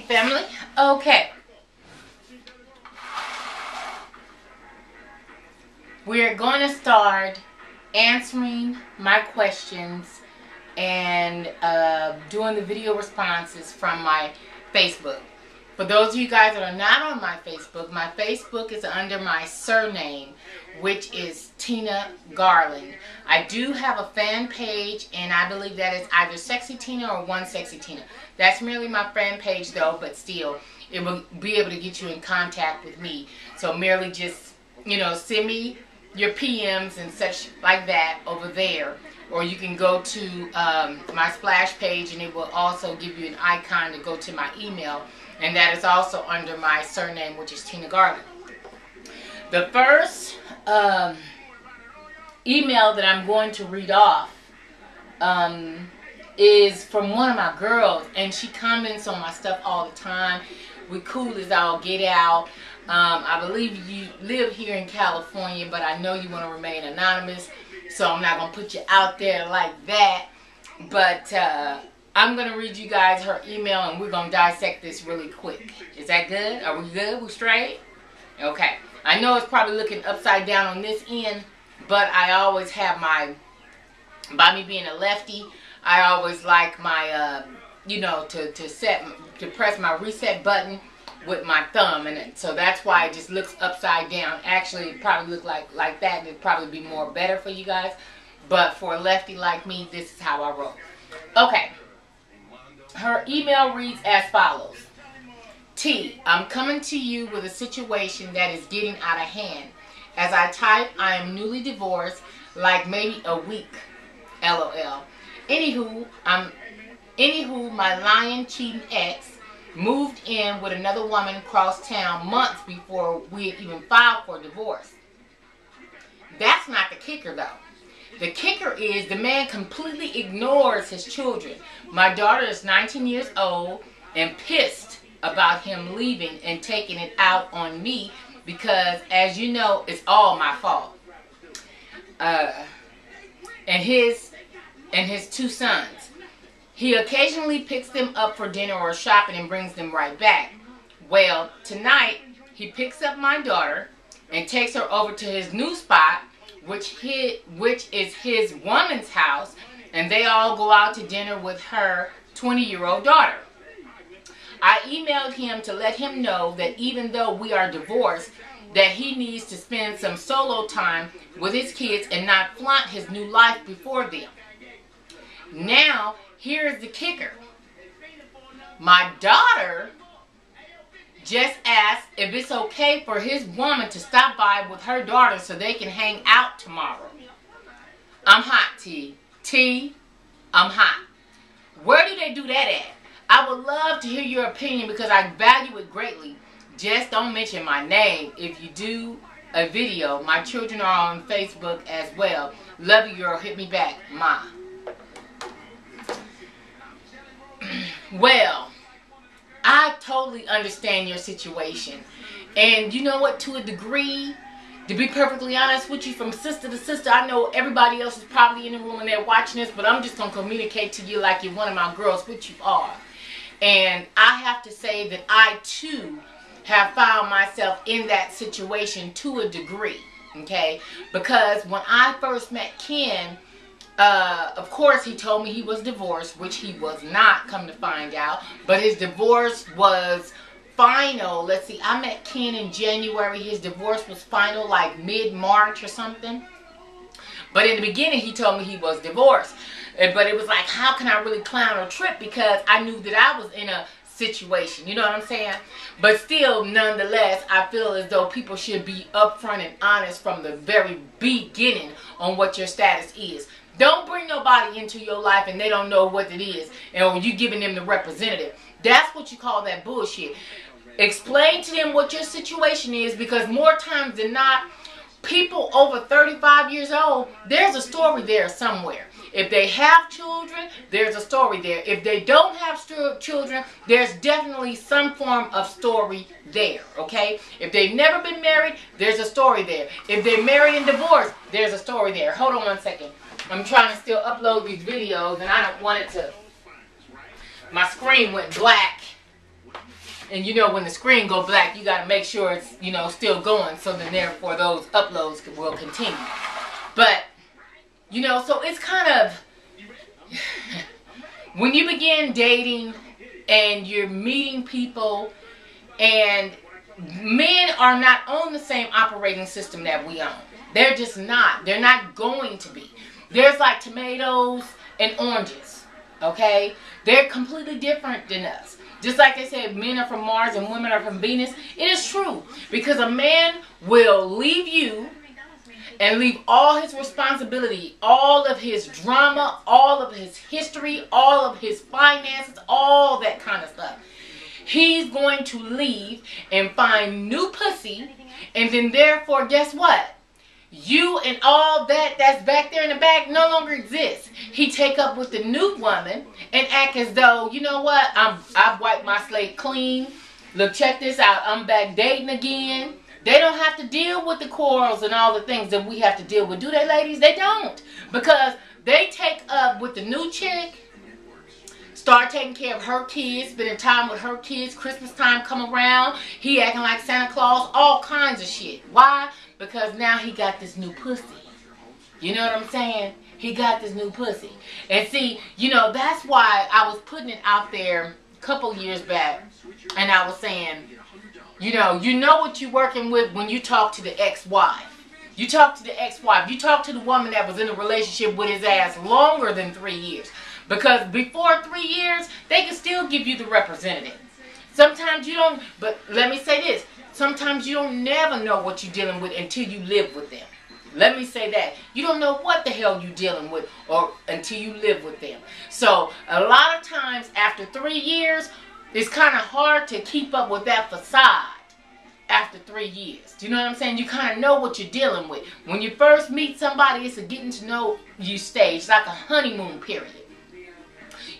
family. Okay. We're going to start answering my questions and doing the video responses from my Facebook. For those of you guys that are not on my Facebook is under my surname, which is Tina Garland. I do have a fan page, and I believe that is either Sexy Tina or One Sexy Tina. That's merely my fan page though, but still, it will be able to get you in contact with me. So merely just, you know, send me your PMs and such like that over there. Or you can go to my splash page, and it will also give you an icon to go to my email. And that is also under my surname, which is Tina Garland. The first email that I'm going to read off is from one of my girls. And she comments on my stuff all the time. We cool as all get out. I believe you live here in California, but I know you want to remain anonymous. So I'm not going to put you out there like that. But I'm going to read you guys her email, and we're going to dissect this really quick. Is that good? Are we good? We straight? Okay. I know it's probably looking upside down on this end, but I always have my, by me being a lefty, I always like my, you know, to press my reset button with my thumb, and so that's why it just looks upside down. Actually, it probably look like that, and it'd probably be more better for you guys. But for a lefty like me, this is how I roll. Okay. Her email reads as follows. T, I'm coming to you with a situation that is getting out of hand. As I type, I am newly divorced, like maybe a week. LOL. Anywho, my lying, cheating ex moved in with another woman across town months before we had even filed for divorce. That's not the kicker though. The kicker is the man completely ignores his children. My daughter is 19 years old and pissed about him leaving and taking it out on me because, as you know, it's all my fault. And his two sons. He occasionally picks them up for dinner or shopping and brings them right back. Well, tonight he picks up my daughter and takes her over to his new spot, which is his woman's house, and they all go out to dinner with her 20-year-old daughter. I emailed him to let him know that even though we are divorced, that he needs to spend some solo time with his kids and not flaunt his new life before them. Now, here's the kicker. My daughter just asked if it's okay for his woman to stop by with her daughter so they can hang out tomorrow. I'm hot, T. T, I'm hot. Where do they do that at? I would love to hear your opinion because I value it greatly. Just don't mention my name if you do a video. My children are on Facebook as well. Love you, girl. Hit me back. Ma. Well, I totally understand your situation. And you know what, to a degree, to be perfectly honest with you, from sister to sister, I know everybody else is probably in the room and they're watching this, but I'm just going to communicate to you like you're one of my girls, which you are. And I have to say that I, too, have found myself in that situation to a degree, okay? Because when I first met Ken, of course, he told me he was divorced, which he was not, come to find out. But his divorce was final. Let's see, I met Ken in January. His divorce was final like mid-March or something. But in the beginning, he told me he was divorced. But it was like, how can I really clown or trip? Because I knew that I was in a situation. You know what I'm saying? But still, nonetheless, I feel as though people should be upfront and honest from the very beginning on what your status is. Don't bring nobody into your life and they don't know what it is, and you giving them the representative. That's what you call that bullshit. Explain to them what your situation is, because more times than not, people over 35 years old, there's a story there somewhere. If they have children, there's a story there. If they don't have children, there's definitely some form of story there, okay? If they've never been married, there's a story there. If they're married and divorced, there's a story there. Hold on one second. I'm trying to still upload these videos, and I don't want it to... My screen went black. And you know when the screen go black, you got to make sure it's, you know, still going, so then therefore those uploads will continue. But, you know, so it's kind of, when you begin dating and you're meeting people, and men are not on the same operating system that we own. They're just not. They're not going to be. There's like tomatoes and oranges, okay? They're completely different than us. Just like they said, men are from Mars and women are from Venus. It is true, because a man will leave you and leave all his responsibility, all of his drama, all of his history, all of his finances, all that kind of stuff. He's going to leave and find new pussy, and then therefore, guess what? You and all that's back there in the back no longer exists. He take up with the new woman and act as though, you know what, I've wiped my slate clean. Look, check this out. I'm back dating again. They don't have to deal with the quarrels and all the things that we have to deal with. Do they, ladies? They don't. Because they take up with the new chick, start taking care of her kids, spending time with her kids. Christmas time come around, he acting like Santa Claus, all kinds of shit. Why? Because now he got this new pussy. You know what I'm saying? He got this new pussy. And see, you know, that's why I was putting it out there a couple years back. And I was saying, you know what you're working with when you talk to the ex-wife. You talk to the ex-wife. You talk to the woman that was in a relationship with his ass longer than 3 years. Because before 3 years, they can still give you the representative. Sometimes you don't, but let me say this. Sometimes you don't never know what you're dealing with until you live with them. Let me say that. You don't know what the hell you're dealing with or until you live with them. So a lot of times after 3 years, it's kind of hard to keep up with that facade after 3 years. Do you know what I'm saying? You kind of know what you're dealing with. When you first meet somebody, it's a getting to know you stage. It's like a honeymoon period.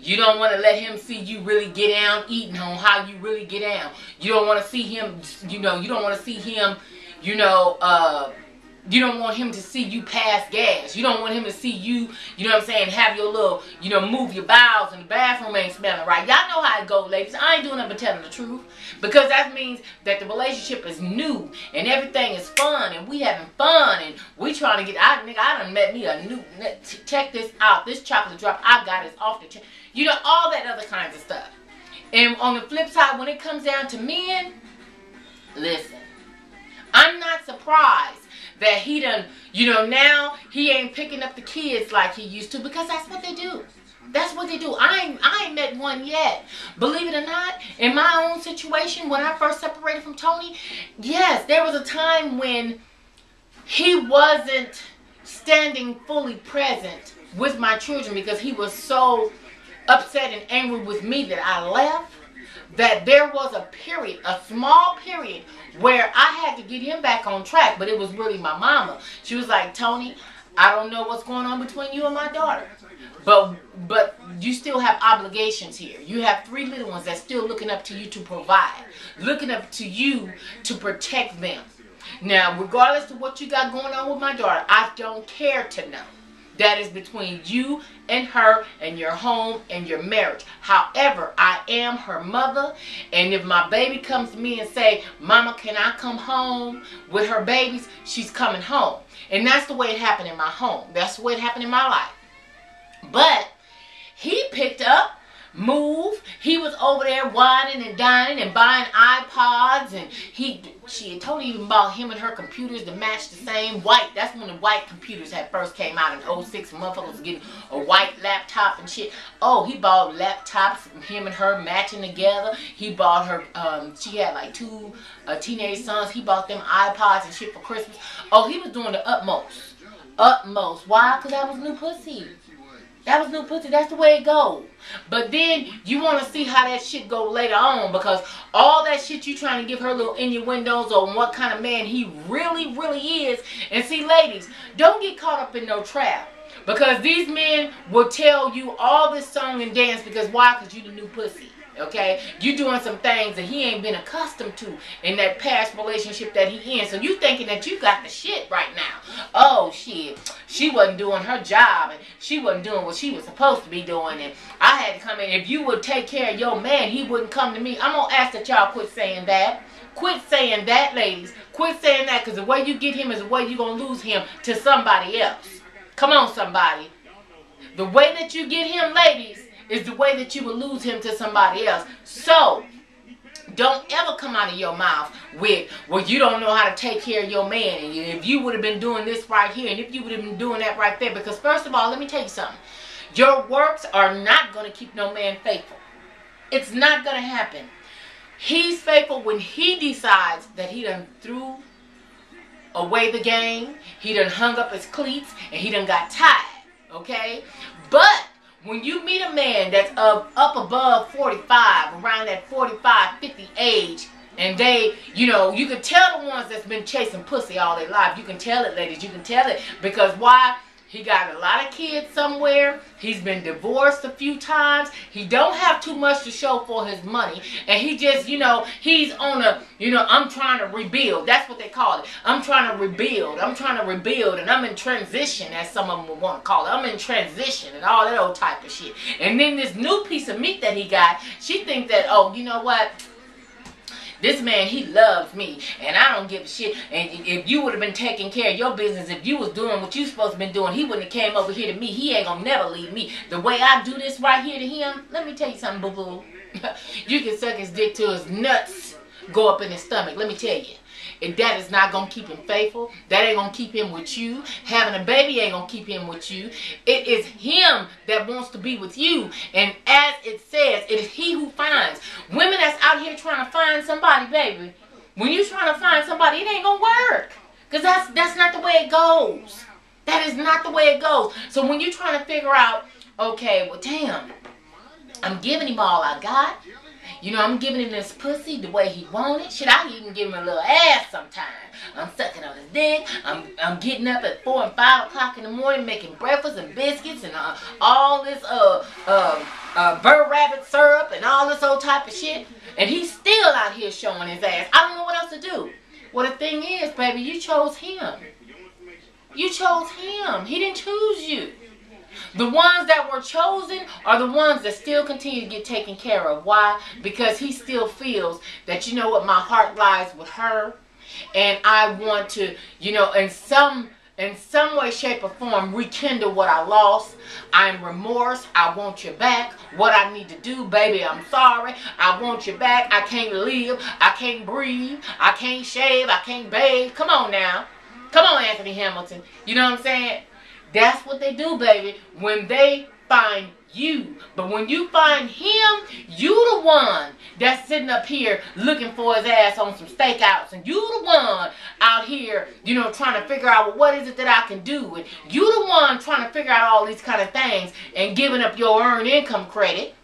You don't want to let him see you really get down eating on how you really get down. You don't want to see him, you don't want to see him, you don't want him to see you pass gas. You don't want him to see you, you know what I'm saying, have your little, move your bowels and the bathroom ain't smelling right. Y'all know how it goes, ladies. I ain't doing nothing but telling the truth. Because that means that the relationship is new and everything is fun and we having fun and we trying to get, I done met me a new, check this out. This chocolate drop I got is off the chain. All that other kinds of stuff. And on the flip side, when it comes down to men, listen, I'm not surprised that he done, now he ain't picking up the kids like he used to, because that's what they do. That's what they do. I ain't met one yet. Believe it or not, in my own situation, when I first separated from Tony, yes, there was a time when he wasn't standing fully present with my children because he was so upset and angry with me that I left, that there was a period, a small period, where I had to get him back on track. But it was really my mama. She was like, Tony, I don't know what's going on between you and my daughter, but you still have obligations here. You have 3 little ones that's still looking up to you to provide, looking up to you to protect them. Now, regardless of what you got going on with my daughter, I don't care to know. That is between you and her and your home and your marriage. However, I am her mother, and if my baby comes to me and say, Mama, can I come home with her babies? She's coming home. And that's the way it happened in my home. That's the way it happened in my life. But he picked up, moved. He was over there whining and dining and buying iPods, and she had totally even bought him and her computers to match the same white. That's when the white computers had first came out in 06. Motherfuckers was getting a white laptop and shit. Oh, he bought laptops, him and her matching together. He bought her, she had like 2 teenage sons. He bought them iPods and shit for Christmas. Oh, he was doing the utmost. Utmost. Why? Because that was new pussy. That was new pussy. That's the way it goes. But then you want to see how that shit go later on, because all that shit you trying to give her little innuendos on what kind of man he really, really is. And see, ladies, don't get caught up in no trap. Because these men will tell you all this song and dance because why? Because you the new pussy. Okay, you doing some things that he ain't been accustomed to in that past relationship that he in. So you thinking that you got the shit right now. Oh shit, she wasn't doing her job and she wasn't doing what she was supposed to be doing, and I had to come in. If you would take care of your man, he wouldn't come to me. I'm gonna ask that y'all quit saying that. Quit saying that, ladies. Quit saying that, because the way you get him is the way you're gonna lose him to somebody else. Come on, somebody. The way that you get him, ladies, is the way that you will lose him to somebody else. So, don't ever come out of your mouth with, well, you don't know how to take care of your man. And if you would have been doing this right here, and if you would have been doing that right there. Because first of all, let me tell you something. Your works are not going to keep no man faithful. It's not going to happen. He's faithful when he decides that he done threw away the game. He done hung up his cleats, and he done got tired. Okay? But when you meet a man that's up above 45, around that 45, 50 age, and they, you know, you can tell the ones that's been chasing pussy all their life. You can tell it, ladies. You can tell it. Because why? He got a lot of kids somewhere. He's been divorced a few times. He don't have too much to show for his money. And he just, you know, he's on a, you know, I'm trying to rebuild. That's what they call it. I'm trying to rebuild. I'm trying to rebuild. And I'm in transition, as some of them would want to call it. I'm in transition and all that old type of shit. And then this new piece of meat that he got, she thinks that, oh, you know what? This man, he loves me, and I don't give a shit. And if you would have been taking care of your business, if you was doing what you supposed to been doing, he wouldn't have came over here to me. He ain't gonna never leave me. The way I do this right here to him, let me tell you something, boo-boo. You can suck his dick till his nuts go up in his stomach. Let me tell you. And that is not going to keep him faithful. That ain't going to keep him with you. Having a baby ain't going to keep him with you. It is him that wants to be with you. And as it says, it is he who finds. Women that's out here trying to find somebody, baby, when you're trying to find somebody, it ain't going to work. Because that's not the way it goes. That is not the way it goes. So when you're trying to figure out, okay, well, damn, I'm giving him all I got. You know, I'm giving him this pussy the way he wanted. Shit, I even give him a little ass sometimes. I'm sucking on his dick. I'm getting up at 4 and 5 o'clock in the morning making breakfast and biscuits and all this Burr Rabbit syrup and all this old type of shit. And he's still out here showing his ass. I don't know what else to do. Well, the thing is, baby, you chose him. You chose him. He didn't choose you. The ones that were chosen are the ones that still continue to get taken care of. Why? Because he still feels that, you know what, my heart lies with her. And I want to, you know, in some way, shape, or form, rekindle what I lost. I'm remorse. I want you back. What I need to do, baby, I'm sorry. I want you back. I can't live. I can't breathe. I can't shave. I can't bathe. Come on now. Come on, Anthony Hamilton. You know what I'm saying? That's what they do, baby, when they find you. But when you find him, you the one that's sitting up here looking for his ass on some stakeouts. And you the one out here, you know, trying to figure out, well, what is it that I can do? And you the one trying to figure out all these kind of things and giving up your earned income credit.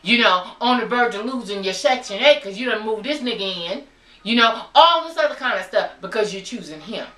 You know, on the verge of losing your Section 8 because you done moved this nigga in. You know, all this other kind of stuff because you're choosing him.